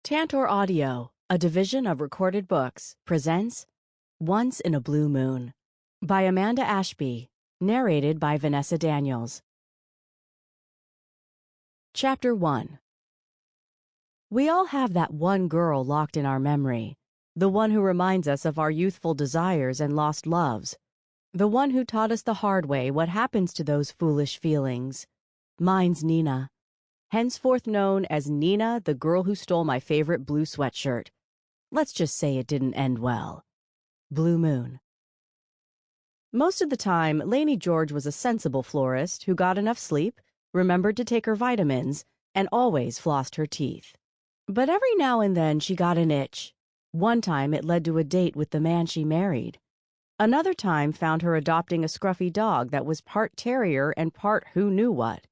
Tantor Audio, a division of Recorded Books, presents Once in a Blue Moon by Amanda Ashby, narrated by Vanessa Daniels. Chapter 1. We all have that one girl locked in our memory, the one who reminds us of our youthful desires and lost loves, the one who taught us the hard way what happens to those foolish feelings. Mine's Nina. Henceforth known as Nina, the girl who stole my favorite blue sweatshirt. Let's just say it didn't end well. Blue Moon. Most of the time, Laney George was a sensible florist who got enough sleep, remembered to take her vitamins, and always flossed her teeth. But every now and then she got an itch. One time it led to a date with the man she married. Another time found her adopting a scruffy dog that was part terrier and part who knew what.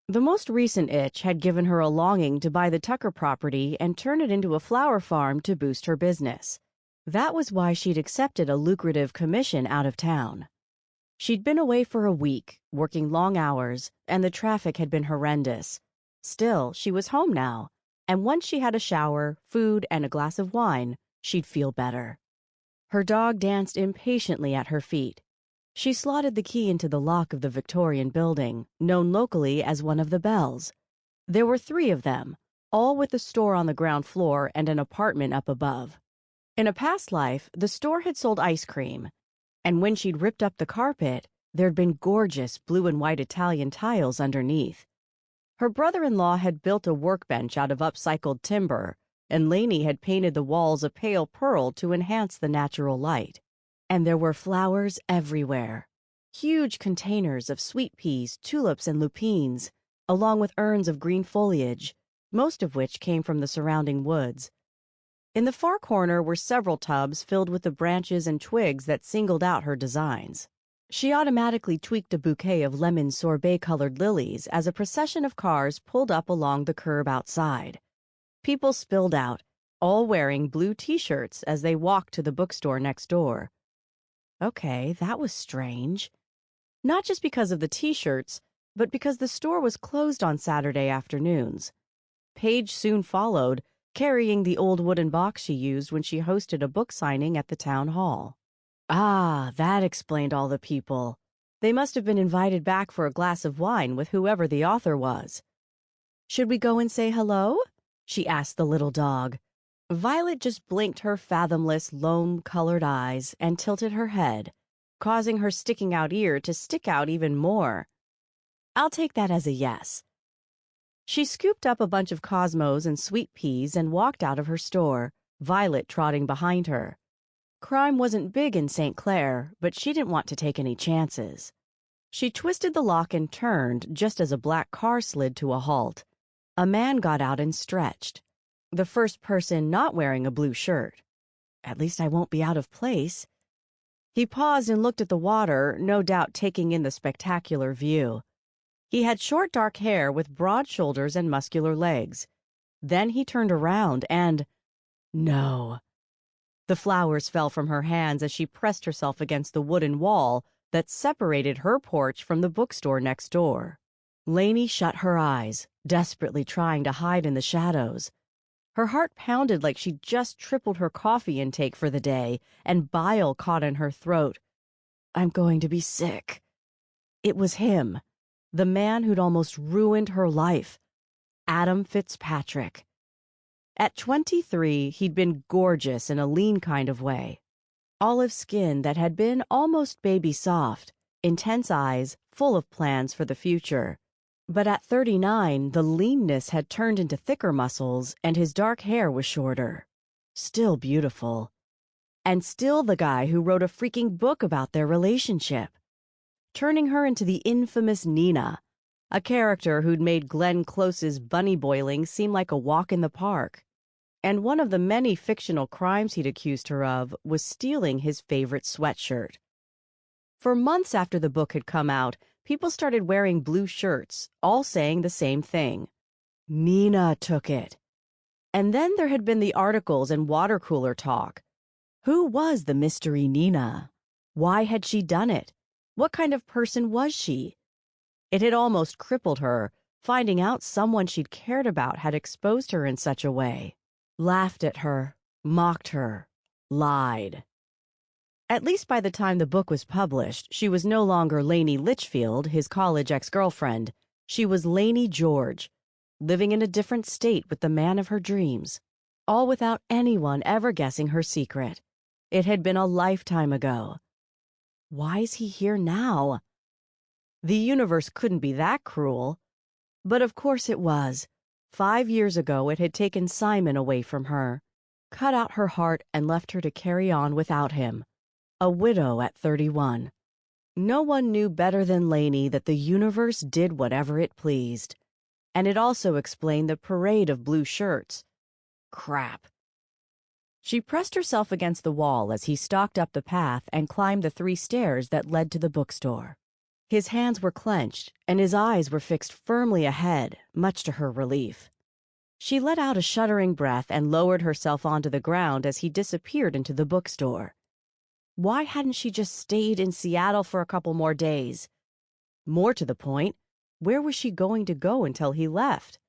The most recent itch had given her a longing to buy the Tucker property and turn it into a flower farm to boost her business. That was why she'd accepted a lucrative commission out of town. She'd been away for a week, working long hours, and the traffic had been horrendous. Still, she was home now, and once she had a shower, food, and a glass of wine, she'd feel better. Her dog danced impatiently at her feet. She slotted the key into the lock of the Victorian building, known locally as one of the Bells. There were 3 of them, all with a store on the ground floor and an apartment up above. In a past life, the store had sold ice cream, and when she'd ripped up the carpet, there'd been gorgeous blue and white Italian tiles underneath. Her brother-in-law had built a workbench out of upcycled timber, and Laney had painted the walls a pale pearl to enhance the natural light. And there were flowers everywhere. Huge containers of sweet peas, tulips, and lupines, along with urns of green foliage, most of which came from the surrounding woods. In the far corner were several tubs filled with the branches and twigs that singled out her designs. She automatically tweaked a bouquet of lemon sorbet-colored lilies as a procession of cars pulled up along the curb outside. People spilled out, all wearing blue T-shirts as they walked to the bookstore next door. Okay, that was strange. Not just because of the T-shirts, but because the store was closed on Saturday afternoons. Paige soon followed, carrying the old wooden box she used when she hosted a book signing at the town hall. Ah, that explained all the people. They must have been invited back for a glass of wine with whoever the author was. "Should we go and say hello?" she asked the little dog. Violet just blinked her fathomless, loam-colored eyes and tilted her head, causing her sticking-out ear to stick out even more. "I'll take that as a yes." She scooped up a bunch of cosmos and sweet peas and walked out of her store, Violet trotting behind her. Crime wasn't big in St. Clair, but she didn't want to take any chances. She twisted the lock and turned just as a black car slid to a halt. A man got out and stretched. The first person not wearing a blue shirt. At least I won't be out of place. He paused and looked at the water, no doubt taking in the spectacular view. He had short dark hair with broad shoulders and muscular legs. Then he turned around and... No. The flowers fell from her hands as she pressed herself against the wooden wall that separated her porch from the bookstore next door. Laney shut her eyes, desperately trying to hide in the shadows. Her heart pounded like she'd just tripled her coffee intake for the day, and bile caught in her throat. I'm going to be sick. It was him, the man who'd almost ruined her life, Adam Fitzpatrick. At 23, he'd been gorgeous in a lean kind of way. Olive skin that had been almost baby soft, intense eyes, full of plans for the future. But at 39, the leanness had turned into thicker muscles, and his dark hair was shorter. Still beautiful. And still the guy who wrote a freaking book about their relationship. Turning her into the infamous Nina, a character who'd made Glenn Close's bunny boiling seem like a walk in the park. And one of the many fictional crimes he'd accused her of was stealing his favorite sweatshirt. For months after the book had come out, people started wearing blue shirts, all saying the same thing. Nina took it. And then there had been the articles and water cooler talk. Who was the mystery Nina? Why had she done it? What kind of person was she? It had almost crippled her, finding out someone she'd cared about had exposed her in such a way. laughed at her, mocked her, lied. At least by the time the book was published, she was no longer Laney Litchfield, his college ex-girlfriend. She was Laney George, living in a different state with the man of her dreams, all without anyone ever guessing her secret. It had been a lifetime ago. Why is he here now? The universe couldn't be that cruel. But of course it was. 5 years ago it had taken Simon away from her, cut out her heart and left her to carry on without him. A widow at 31. No one knew better than Laney that the universe did whatever it pleased. And it also explained the parade of blue shirts. Crap. She pressed herself against the wall as he stalked up the path and climbed the 3 stairs that led to the bookstore. His hands were clenched, and his eyes were fixed firmly ahead, much to her relief. She let out a shuddering breath and lowered herself onto the ground as he disappeared into the bookstore. Why hadn't she just stayed in Seattle for a couple more days? More to the point, where was she going to go until he left?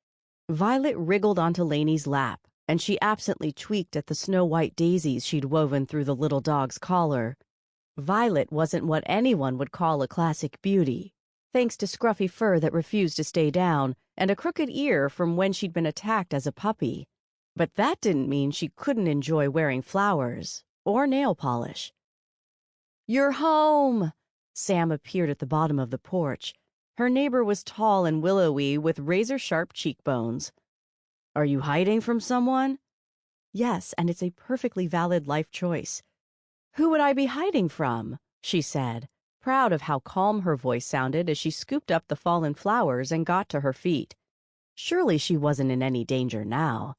Violet wriggled onto Laney's lap, and she absently tweaked at the snow-white daisies she'd woven through the little dog's collar. Violet wasn't what anyone would call a classic beauty, thanks to scruffy fur that refused to stay down and a crooked ear from when she'd been attacked as a puppy. But that didn't mean she couldn't enjoy wearing flowers or nail polish. "You're home!" Sam appeared at the bottom of the porch. Her neighbor was tall and willowy with razor-sharp cheekbones. "Are you hiding from someone?" "Yes, and it's a perfectly valid life choice." "Who would I be hiding from?" she said, proud of how calm her voice sounded as she scooped up the fallen flowers and got to her feet. Surely she wasn't in any danger now.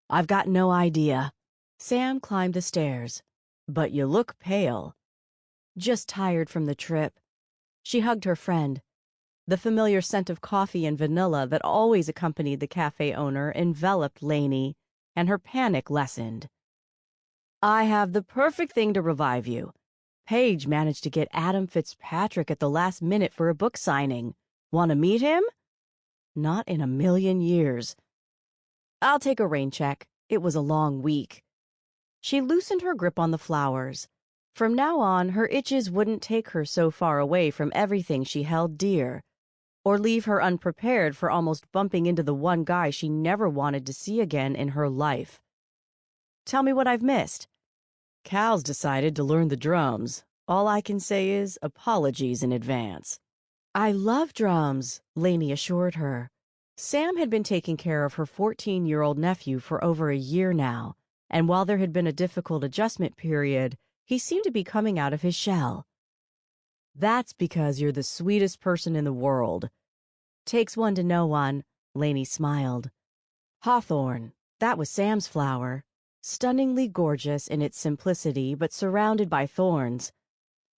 "I've got no idea." Sam climbed the stairs. "But you look pale." "Just tired from the trip." She hugged her friend. The familiar scent of coffee and vanilla that always accompanied the cafe owner enveloped Laney, and her panic lessened. "I have the perfect thing to revive you. Paige managed to get Adam Fitzpatrick at the last minute for a book signing. Want to meet him?" "Not in a million years." "I'll take a rain check. It was a long week." She loosened her grip on the flowers. From now on, her itches wouldn't take her so far away from everything she held dear, or leave her unprepared for almost bumping into the one guy she never wanted to see again in her life. "Tell me what I've missed." "Cal's decided to learn the drums. All I can say is apologies in advance." "I love drums," Laney assured her. Sam had been taking care of her 14-year-old nephew for over a year now, and while there had been a difficult adjustment period, he seemed to be coming out of his shell. "That's because you're the sweetest person in the world." "Takes one to know one," Laney smiled. Hawthorn, that was Sam's flower. Stunningly gorgeous in its simplicity, but surrounded by thorns.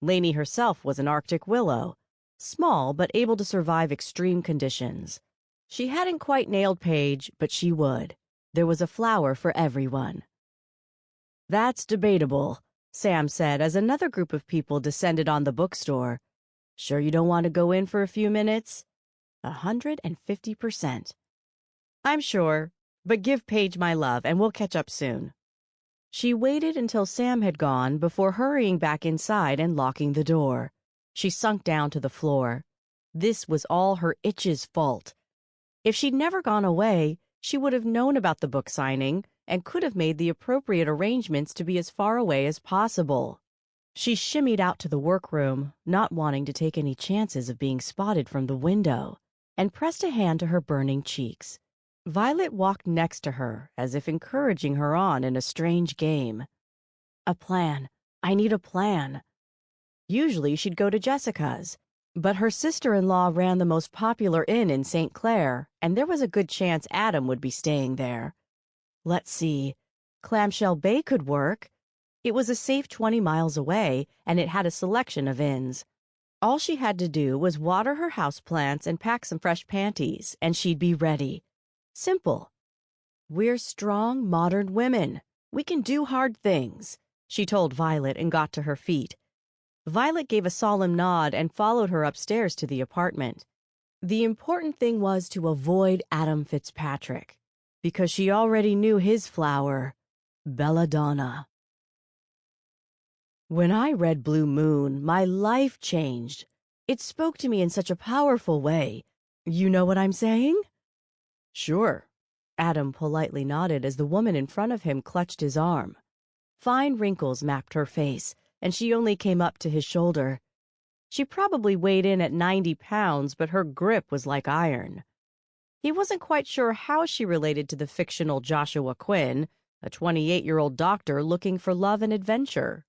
Laney herself was an Arctic willow, small but able to survive extreme conditions. She hadn't quite nailed Paige, but she would. There was a flower for everyone. "That's debatable," Sam said as another group of people descended on the bookstore. "Sure you don't want to go in for a few minutes?" 150%. "I'm sure, but give Paige my love and we'll catch up soon." She waited until Sam had gone before hurrying back inside and locking the door. She sunk down to the floor. This was all her itch's fault. If she'd never gone away, she would have known about the book signing and could have made the appropriate arrangements to be as far away as possible. She shimmied out to the workroom, not wanting to take any chances of being spotted from the window, and pressed a hand to her burning cheeks. Violet walked next to her, as if encouraging her on in a strange game. "A plan. I need a plan." Usually she'd go to Jessica's, but her sister-in-law ran the most popular inn in St. Clair, and there was a good chance Adam would be staying there. Let's see. Clamshell Bay could work. It was a safe 20 miles away, and it had a selection of inns. All she had to do was water her houseplants and pack some fresh panties, and she'd be ready. Simple. "We're strong, modern women. We can do hard things," she told Violet and got to her feet. Violet gave a solemn nod and followed her upstairs to the apartment. The important thing was to avoid Adam Fitzpatrick. because she already knew his flower, belladonna. When I read Blue Moon, my life changed. It spoke to me in such a powerful way. You know what I'm saying? Sure. Adam politely nodded as the woman in front of him clutched his arm. Fine wrinkles mapped her face, and she only came up to his shoulder. She probably weighed in at 90 pounds, but her grip was like iron. He wasn't quite sure how she related to the fictional Joshua Quinn, a 28-year-old doctor looking for love and adventure.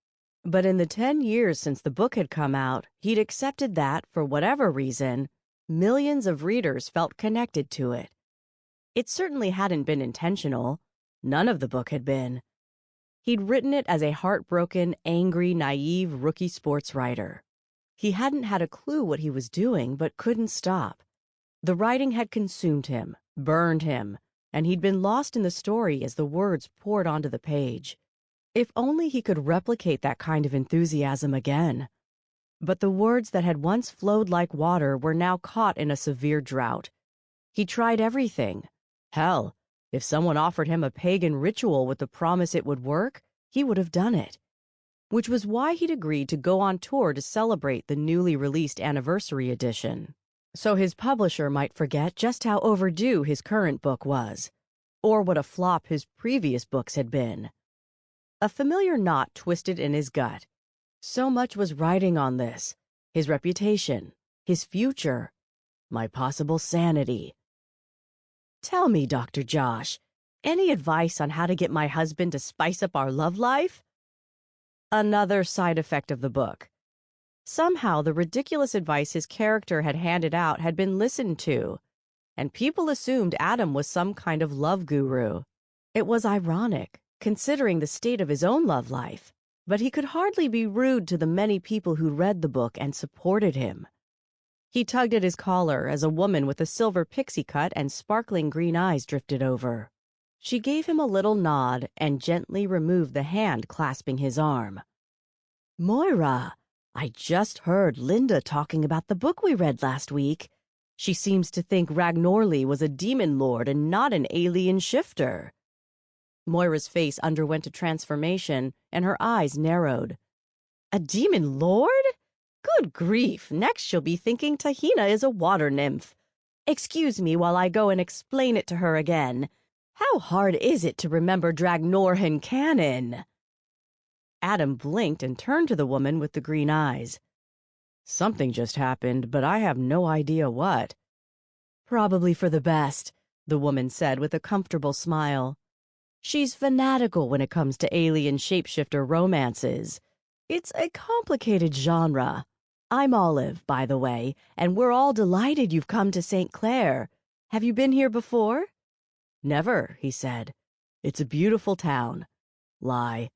But in the 10 years since the book had come out, he'd accepted that, for whatever reason, millions of readers felt connected to it. It certainly hadn't been intentional. None of the book had been. He'd written it as a heartbroken, angry, naive rookie sports writer. He hadn't had a clue what he was doing, but couldn't stop. The writing had consumed him, burned him, and he'd been lost in the story as the words poured onto the page. If only he could replicate that kind of enthusiasm again. But the words that had once flowed like water were now caught in a severe drought. He tried everything. Hell, if someone offered him a pagan ritual with the promise it would work, he would have done it. Which was why he'd agreed to go on tour to celebrate the newly released anniversary edition, so his publisher might forget just how overdue his current book was, or what a flop his previous books had been. A familiar knot twisted in his gut. So much was riding on this: his reputation, his future, my possible sanity. Tell me, Dr. Josh, any advice on how to get my husband to spice up our love life? Another side effect of the book. Somehow the ridiculous advice his character had handed out had been listened to, and people assumed Adam was some kind of love guru. It was ironic, considering the state of his own love life, but he could hardly be rude to the many people who read the book and supported him. He tugged at his collar as a woman with a silver pixie cut and sparkling green eyes drifted over. She gave him a little nod and gently removed the hand clasping his arm. Moira, I just heard Linda talking about the book we read last week. She seems to think Ragnorley was a demon lord and not an alien shifter. Moira's face underwent a transformation, and her eyes narrowed. A demon lord? Good grief, next she'll be thinking Tahina is a water nymph. Excuse me while I go and explain it to her again. How hard is it to remember Dragnorhan canon? Adam blinked and turned to the woman with the green eyes. Something just happened, but I have no idea what. Probably for the best, the woman said with a comfortable smile. She's fanatical when it comes to alien shapeshifter romances. It's a complicated genre. I'm Olive, by the way, and we're all delighted you've come to St. Clair. Have you been here before? Never, he said. It's a beautiful town. Lie.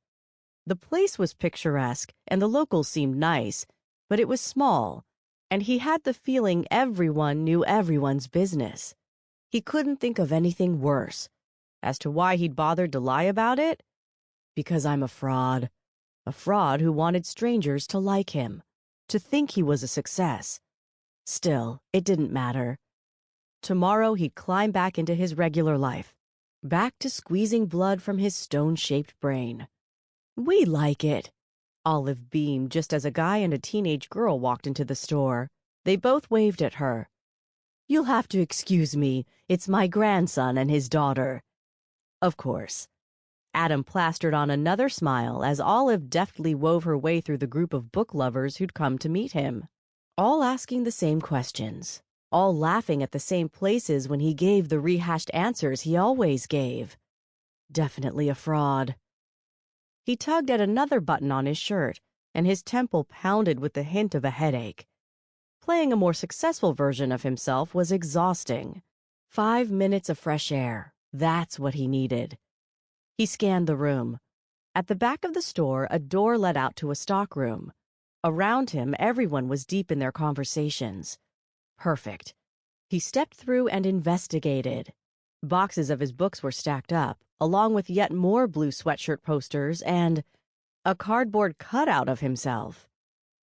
The place was picturesque, and the locals seemed nice, but it was small, and he had the feeling everyone knew everyone's business. He couldn't think of anything worse. As to why he'd bothered to lie about it? Because I'm a fraud. A fraud who wanted strangers to like him, to think he was a success. Still, it didn't matter. Tomorrow he'd climb back into his regular life, back to squeezing blood from his stone-shaped brain. We like it. Olive beamed just as a guy and a teenage girl walked into the store. They both waved at her. You'll have to excuse me. It's my grandson and his daughter. Of course. Adam plastered on another smile as Olive deftly wove her way through the group of book lovers who'd come to meet him, all asking the same questions, all laughing at the same places when he gave the rehashed answers he always gave. Definitely a fraud. He tugged at another button on his shirt, and his temple pounded with the hint of a headache. Playing a more successful version of himself was exhausting. 5 minutes of fresh air, that's what he needed. He scanned the room. At the back of the store, a door led out to a stockroom. Around him, everyone was deep in their conversations. Perfect. He stepped through and investigated. Boxes of his books were stacked up, along with yet more blue sweatshirt posters and a cardboard cutout of himself.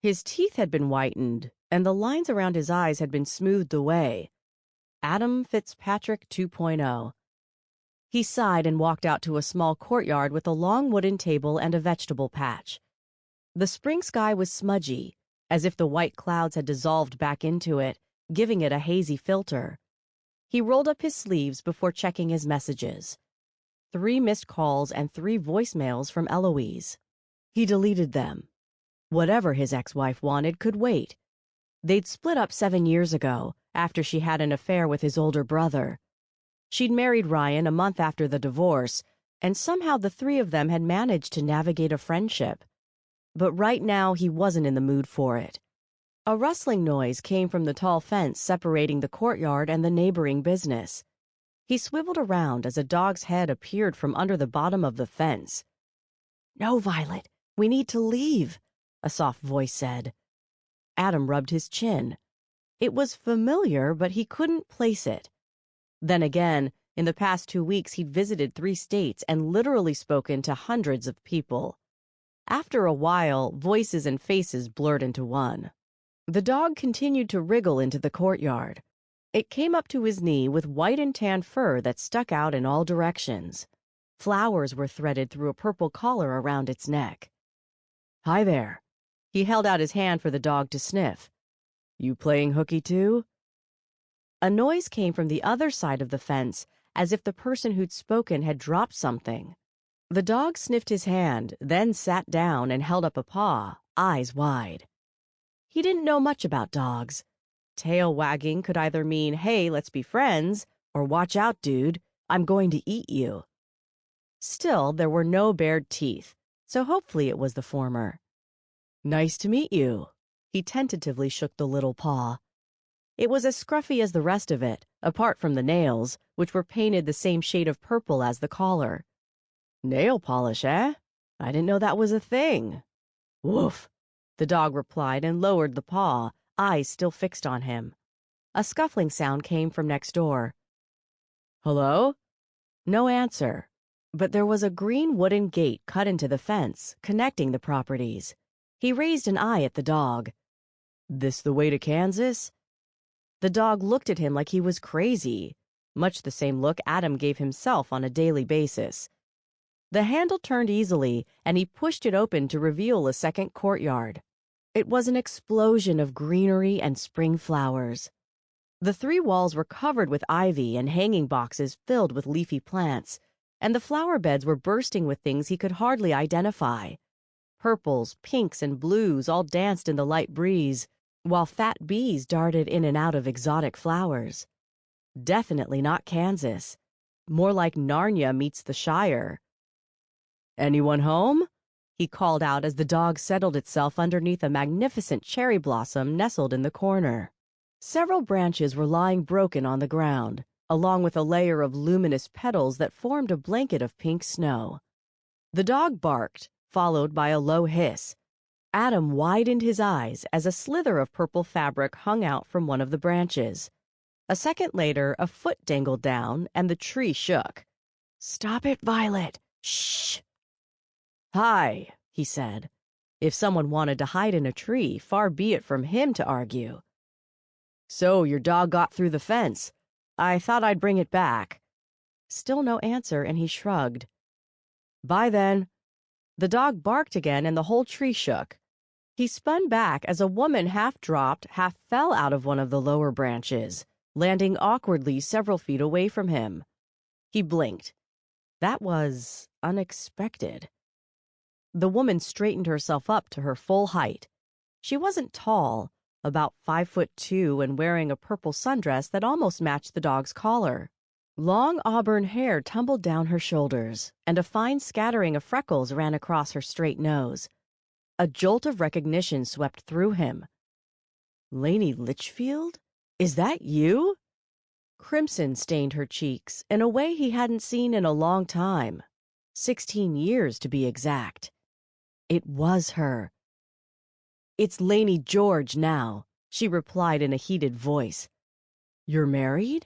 His teeth had been whitened, and the lines around his eyes had been smoothed away. Adam Fitzpatrick 2.0. He sighed and walked out to a small courtyard with a long wooden table and a vegetable patch. The spring sky was smudgy, as if the white clouds had dissolved back into it, giving it a hazy filter. He rolled up his sleeves before checking his messages. 3 missed calls and 3 voicemails from Eloise. He deleted them. Whatever his ex-wife wanted could wait. They'd split up 7 years ago, after she had an affair with his older brother. She'd married Ryan a month after the divorce, and somehow the 3 of them had managed to navigate a friendship. But right now he wasn't in the mood for it. A rustling noise came from the tall fence separating the courtyard and the neighboring business. He swiveled around as a dog's head appeared from under the bottom of the fence. "No, Violet, we need to leave," a soft voice said. Adam rubbed his chin. It was familiar, but he couldn't place it. Then again, in the past 2 weeks he'd visited 3 states and literally spoken to hundreds of people. After a while, voices and faces blurred into one. The dog continued to wriggle into the courtyard. It came up to his knee with white and tan fur that stuck out in all directions. Flowers were threaded through a purple collar around its neck. "Hi there." He held out his hand for the dog to sniff. "You playing hooky too?" A noise came from the other side of the fence, as if the person who'd spoken had dropped something. The dog sniffed his hand, then sat down and held up a paw, eyes wide. He didn't know much about dogs. Tail wagging could either mean, "Hey, let's be friends," or "Watch out, dude, I'm going to eat you." Still, there were no bared teeth, so hopefully it was the former. "Nice to meet you." He tentatively shook the little paw. It was as scruffy as the rest of it, apart from the nails, which were painted the same shade of purple as the collar. "Nail polish, eh? I didn't know that was a thing." "Woof," the dog replied and lowered the paw, eyes still fixed on him. A scuffling sound came from next door. "Hello?" No answer, but there was a green wooden gate cut into the fence, connecting the properties. He raised an eye at the dog. "This the way to Kansas?" The dog looked at him like he was crazy, much the same look Adam gave himself on a daily basis. The handle turned easily, and he pushed it open to reveal a second courtyard. It was an explosion of greenery and spring flowers. The 3 walls were covered with ivy and hanging boxes filled with leafy plants, and the flower beds were bursting with things he could hardly identify. Purples, pinks, and blues all danced in the light breeze, while fat bees darted in and out of exotic flowers. Definitely not Kansas. More like Narnia meets the Shire. "Anyone home?" he called out as the dog settled itself underneath a magnificent cherry blossom nestled in the corner. Several branches were lying broken on the ground, along with a layer of luminous petals that formed a blanket of pink snow. The dog barked, followed by a low hiss. Adam widened his eyes as a slither of purple fabric hung out from one of the branches. A second later, a foot dangled down, and the tree shook. "Stop it, Violet! Shh!" "Hi," he said. If someone wanted to hide in a tree, far be it from him to argue. "So your dog got through the fence. I thought I'd bring it back." Still no answer, and he shrugged. "Bye then." The dog barked again, and the whole tree shook. He spun back as a woman half dropped, half fell out of one of the lower branches, landing awkwardly several feet away from him. He blinked. That was unexpected. The woman straightened herself up to her full height. She wasn't tall, about 5'2", and wearing a purple sundress that almost matched the dog's collar. Long auburn hair tumbled down her shoulders, and a fine scattering of freckles ran across her straight nose. A jolt of recognition swept through him. "Laney Litchfield? Is that you?" Crimson stained her cheeks in a way he hadn't seen in a long time. 16 years, to be exact. It was her. "It's Laney George now," she replied in a heated voice. "You're married?"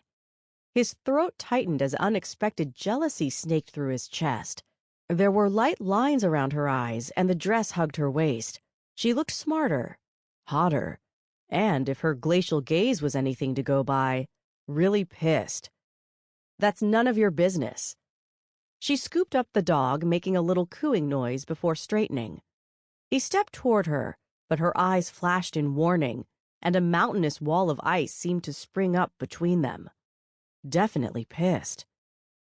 His throat tightened as unexpected jealousy snaked through his chest. There were light lines around her eyes, and the dress hugged her waist. She looked smarter, hotter, and, if her glacial gaze was anything to go by, really pissed. "That's none of your business." She scooped up the dog, making a little cooing noise before straightening. He stepped toward her, but her eyes flashed in warning, and a mountainous wall of ice seemed to spring up between them. Definitely pissed.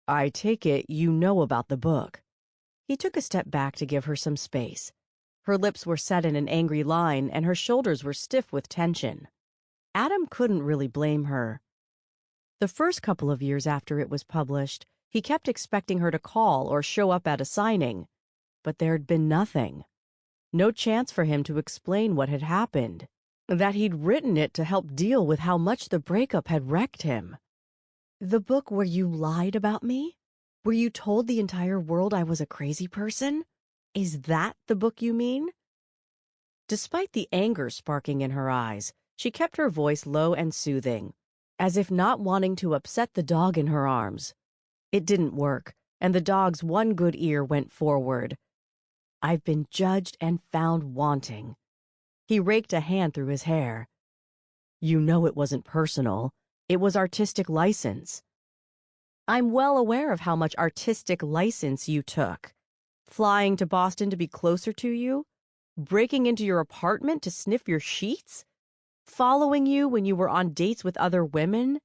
"I take it you know about the book." He took a step back to give her some space. Her lips were set in an angry line, and her shoulders were stiff with tension. Adam couldn't really blame her. The first couple of years after it was published, he kept expecting her to call or show up at a signing, but there'd been nothing. No chance for him to explain what had happened, that he'd written it to help deal with how much the breakup had wrecked him. "The book where you lied about me? Where you told the entire world I was a crazy person? Is that the book you mean?" Despite the anger sparking in her eyes, she kept her voice low and soothing, as if not wanting to upset the dog in her arms. It didn't work, and the dog's one good ear went forward. "I've been judged and found wanting." He raked a hand through his hair. "You know it wasn't personal. It was artistic license." "I'm well aware of how much artistic license you took. Flying to Boston to be closer to you? Breaking into your apartment to sniff your sheets? Following you when you were on dates with other women?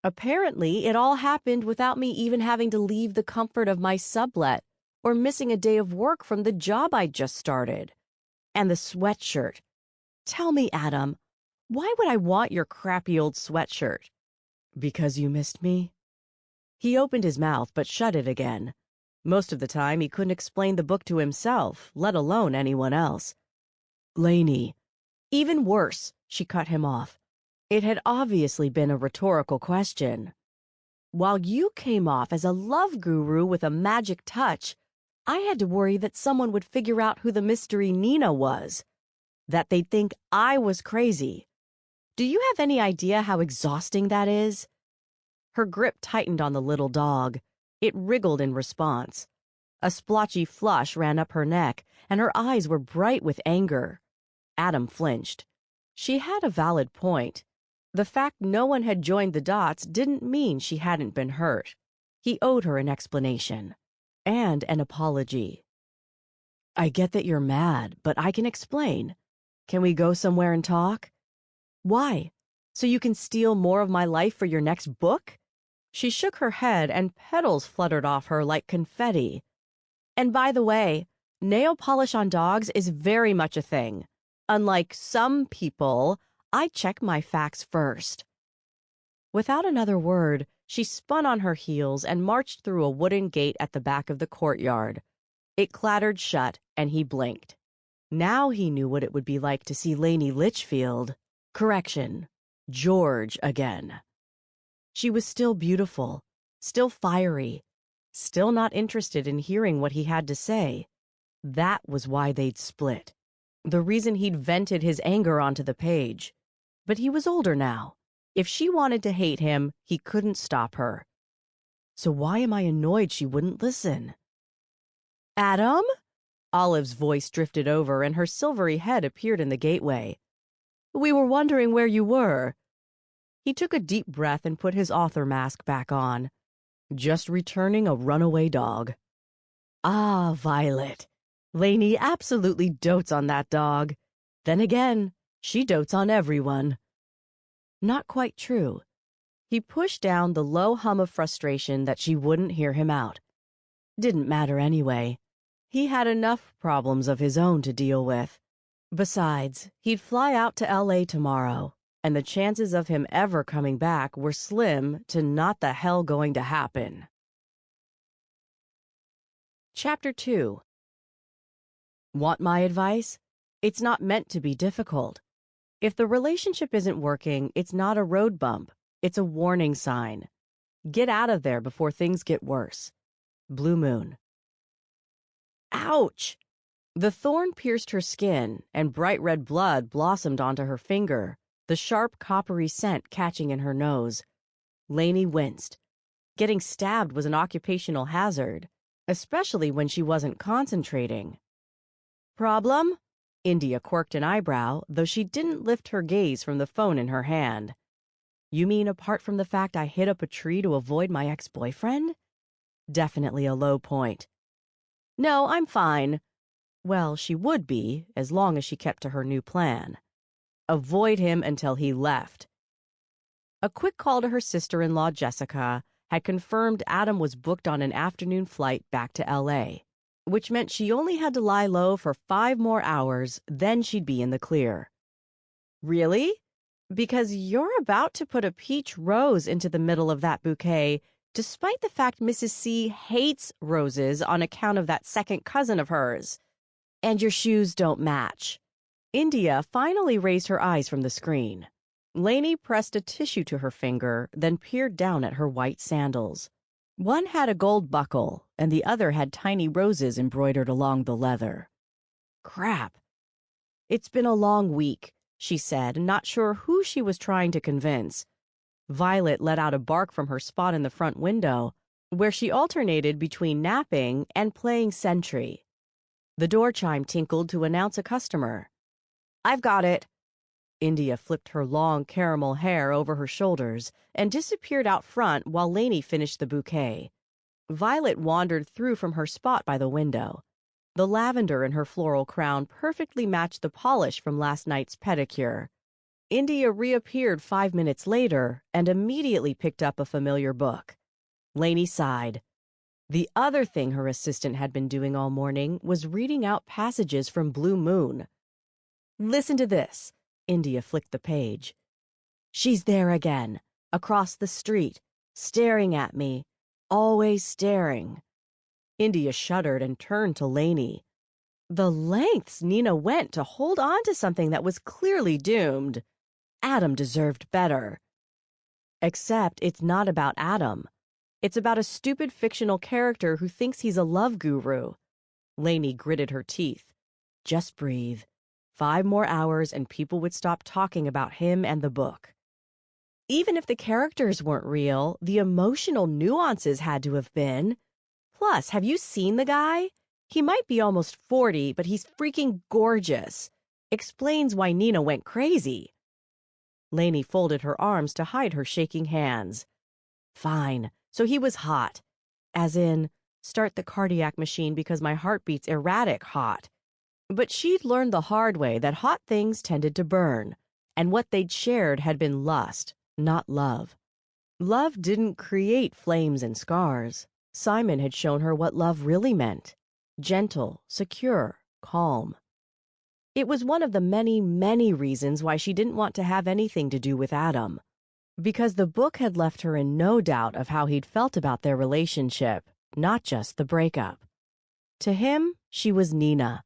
Apparently, it all happened without me even having to leave the comfort of my sublet or missing a day of work from the job I'd just started. And the sweatshirt. Tell me, Adam, why would I want your crappy old sweatshirt? Because you missed me?" He opened his mouth but shut it again. Most of the time, he couldn't explain the book to himself, let alone anyone else. "Laney." Even worse, she cut him off. It had obviously been a rhetorical question. "While you came off as a love guru with a magic touch, I had to worry that someone would figure out who the mystery Nina was, that they'd think I was crazy. Do you have any idea how exhausting that is?" Her grip tightened on the little dog. It wriggled in response. A splotchy flush ran up her neck, and her eyes were bright with anger. Adam flinched. She had a valid point. The fact no one had joined the dots didn't mean she hadn't been hurt. He owed her an explanation. And an apology. "I get that you're mad, but I can explain. Can we go somewhere and talk?" "Why? So you can steal more of my life for your next book?" She shook her head and petals fluttered off her like confetti. "And by the way, nail polish on dogs is very much a thing. Unlike some people, I check my facts first." Without another word, she spun on her heels and marched through a wooden gate at the back of the courtyard. It clattered shut, and he blinked. Now he knew what it would be like to see Laney Litchfield. Correction, George again. She was still beautiful, still fiery, still not interested in hearing what he had to say. That was why they'd split. The reason he'd vented his anger onto the page. But he was older now. If she wanted to hate him, he couldn't stop her. So why am I annoyed she wouldn't listen? "Adam?" Olive's voice drifted over and her silvery head appeared in the gateway. "We were wondering where you were." He took a deep breath and put his author mask back on. "Just returning a runaway dog." "Ah, Violet. Laney absolutely dotes on that dog. Then again, she dotes on everyone." Not quite true. He pushed down the low hum of frustration that she wouldn't hear him out. Didn't matter anyway. He had enough problems of his own to deal with. Besides, he'd fly out to LA tomorrow, and the chances of him ever coming back were slim to not the hell going to happen. Chapter 2. Want my advice? It's not meant to be difficult. If the relationship isn't working, it's not a road bump. It's a warning sign. Get out of there before things get worse. Blue Moon. Ouch! The thorn pierced her skin, and bright red blood blossomed onto her finger, the sharp coppery scent catching in her nose. Laney winced. Getting stabbed was an occupational hazard, especially when she wasn't concentrating. "Problem?" India quirked an eyebrow, though she didn't lift her gaze from the phone in her hand. "You mean apart from the fact I hit up a tree to avoid my ex-boyfriend?" Definitely a low point. No, I'm fine. Well, she would be, as long as she kept to her new plan. Avoid him until he left. A quick call to her sister-in-law, Jessica, had confirmed Adam was booked on an afternoon flight back to LA, which meant she only had to lie low for 5 more hours, then she'd be in the clear. Really? Because you're about to put a peach rose into the middle of that bouquet, despite the fact Mrs. C hates roses on account of that second cousin of hers. And your shoes don't match. India finally raised her eyes from the screen. Laney pressed a tissue to her finger, then peered down at her white sandals. One had a gold buckle, and the other had tiny roses embroidered along the leather. Crap. It's been a long week, she said, not sure who she was trying to convince. Violet let out a bark from her spot in the front window, where she alternated between napping and playing sentry. The door chime tinkled to announce a customer. I've got it. India flipped her long caramel hair over her shoulders and disappeared out front while Laney finished the bouquet. Violet wandered through from her spot by the window. The lavender in her floral crown perfectly matched the polish from last night's pedicure. India reappeared 5 minutes later and immediately picked up a familiar book. Laney sighed. The other thing her assistant had been doing all morning was reading out passages from Blue Moon. Listen to this. India flicked the page. She's there again, across the street, staring at me, always staring. India shuddered and turned to Laney. The lengths Nina went to hold on to something that was clearly doomed. Adam deserved better. Except it's not about Adam. It's about a stupid fictional character who thinks he's a love guru. Laney gritted her teeth. Just breathe. 5 more hours and people would stop talking about him and the book. Even if the characters weren't real, the emotional nuances had to have been. Plus, have you seen the guy? He might be almost 40, but he's freaking gorgeous. Explains why Nina went crazy. Laney folded her arms to hide her shaking hands. Fine, so he was hot. As in, start the cardiac machine because my heart beats erratic hot. But she'd learned the hard way that hot things tended to burn, and what they'd shared had been lust, not love. Love didn't create flames and scars. Simon had shown her what love really meant. Gentle, secure, calm. It was one of the many, many reasons why she didn't want to have anything to do with Adam. Because the book had left her in no doubt of how he'd felt about their relationship, not just the breakup. To him, she was Nina.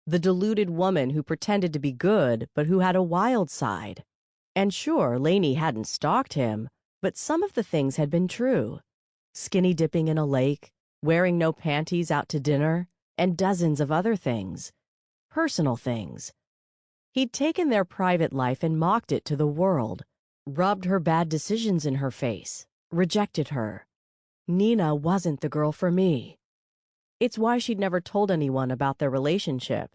The deluded woman who pretended to be good, but who had a wild side. And sure, Laney hadn't stalked him, but some of the things had been true. Skinny dipping in a lake, wearing no panties out to dinner, and dozens of other things. Personal things. He'd taken their private life and mocked it to the world, rubbed her bad decisions in her face, rejected her. Nina wasn't the girl for me. It's why she'd never told anyone about their relationship,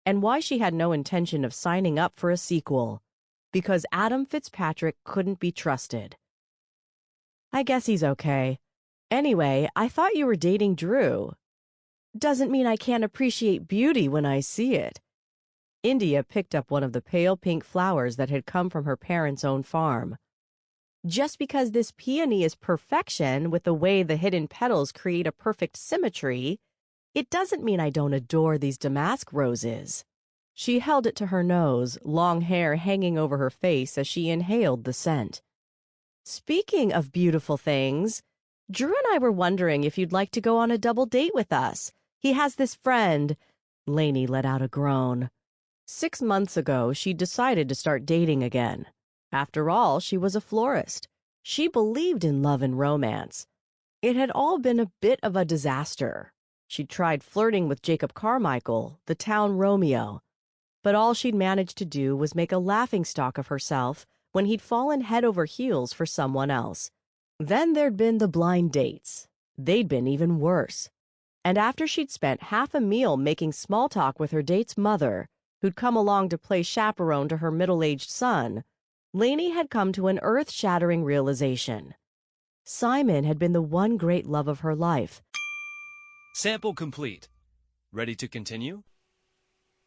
and why she had no intention of signing up for a sequel, because Adam Fitzpatrick couldn't be trusted. I guess he's okay. Anyway, I thought you were dating Drew. Doesn't mean I can't appreciate beauty when I see it. India picked up one of the pale pink flowers that had come from her parents' own farm. Just because this peony is perfection with the way the hidden petals create a perfect symmetry, it doesn't mean I don't adore these damask roses. She held it to her nose, long hair hanging over her face as she inhaled the scent. Speaking of beautiful things, Drew and I were wondering if you'd like to go on a double date with us. He has this friend. Laney let out a groan. 6 months ago, she decided to start dating again. After all, she was a florist. She believed in love and romance. It had all been a bit of a disaster. She'd tried flirting with Jacob Carmichael, the town Romeo. But all she'd managed to do was make a laughingstock of herself when he'd fallen head over heels for someone else. Then there'd been the blind dates. They'd been even worse. And after she'd spent half a meal making small talk with her date's mother, who'd come along to play chaperone to her middle-aged son, Laney had come to an earth-shattering realization. Simon had been the one great love of her life. Sample complete. Ready to continue?